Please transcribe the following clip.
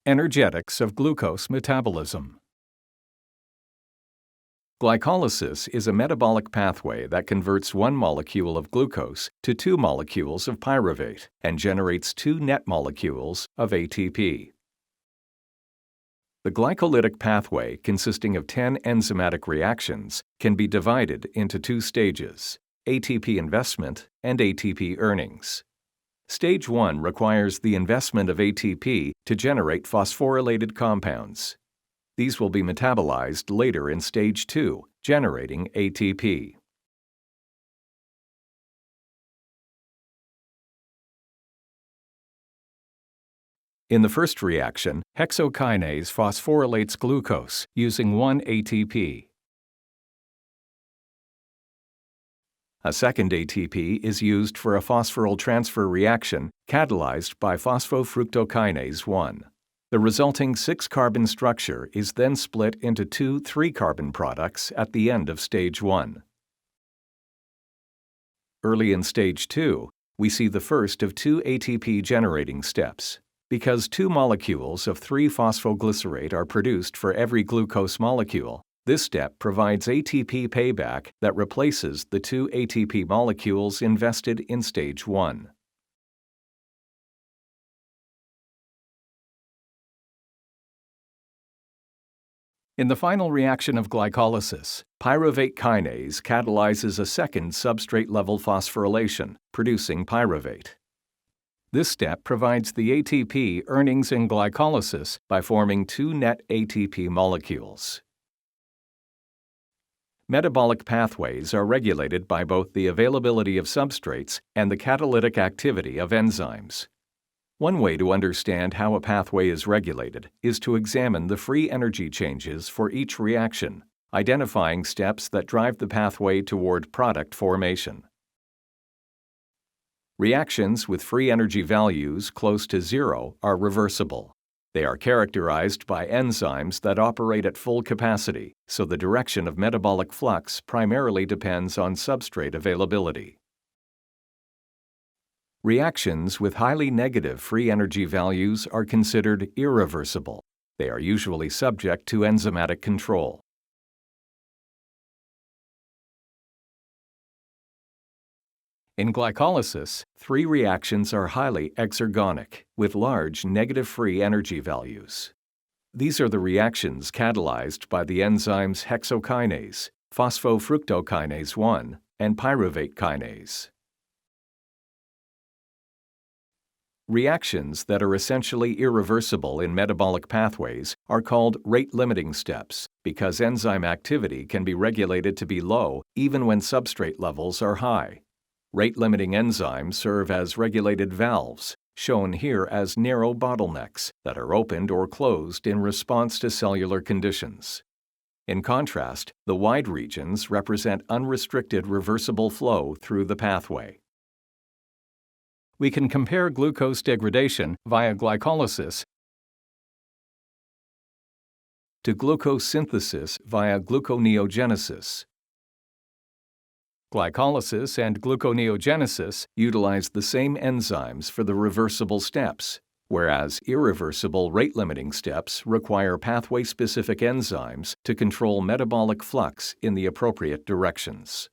Energetics of glucose metabolism. Glycolysis is a metabolic pathway that converts one molecule of glucose to two molecules of pyruvate and generates two net molecules of ATP. The glycolytic pathway, consisting of 10 enzymatic reactions, can be divided into two stages: ATP investment and ATP earnings. Stage 1 requires the investment of ATP to generate phosphorylated compounds. These will be metabolized later in Stage 2, generating ATP. In the first reaction, hexokinase phosphorylates glucose using 1 ATP. A second ATP is used for a phosphoryl transfer reaction catalyzed by phosphofructokinase 1. The resulting 6-carbon structure is then split into two 3-carbon products at the end of Stage 1. Early in Stage 2, we see the first of two ATP generating steps. Because two molecules of 3-phosphoglycerate are produced for every glucose molecule, this step provides ATP payback that replaces the two ATP molecules invested in Stage 1. In the final reaction of glycolysis, pyruvate kinase catalyzes a second substrate-level phosphorylation, producing pyruvate. This step provides the ATP earnings in glycolysis by forming two net ATP molecules. Metabolic pathways are regulated by both the availability of substrates and the catalytic activity of enzymes. One way to understand how a pathway is regulated is to examine the free energy changes for each reaction, identifying steps that drive the pathway toward product formation. Reactions with free energy values close to zero are reversible. They are characterized by enzymes that operate at full capacity, so the direction of metabolic flux primarily depends on substrate availability. Reactions with highly negative free energy values are considered irreversible. They are usually subject to enzymatic control. In glycolysis, 3 reactions are highly exergonic, with large negative free energy values. These are the reactions catalyzed by the enzymes hexokinase, phosphofructokinase 1, and pyruvate kinase. Reactions that are essentially irreversible in metabolic pathways are called rate-limiting steps because enzyme activity can be regulated to be low even when substrate levels are high. Rate-limiting enzymes serve as regulated valves, shown here as narrow bottlenecks that are opened or closed in response to cellular conditions. In contrast, the wide regions represent unrestricted reversible flow through the pathway. We can compare glucose degradation via glycolysis to glucose synthesis via gluconeogenesis. Glycolysis and gluconeogenesis utilize the same enzymes for the reversible steps, whereas irreversible rate-limiting steps require pathway-specific enzymes to control metabolic flux in the appropriate directions.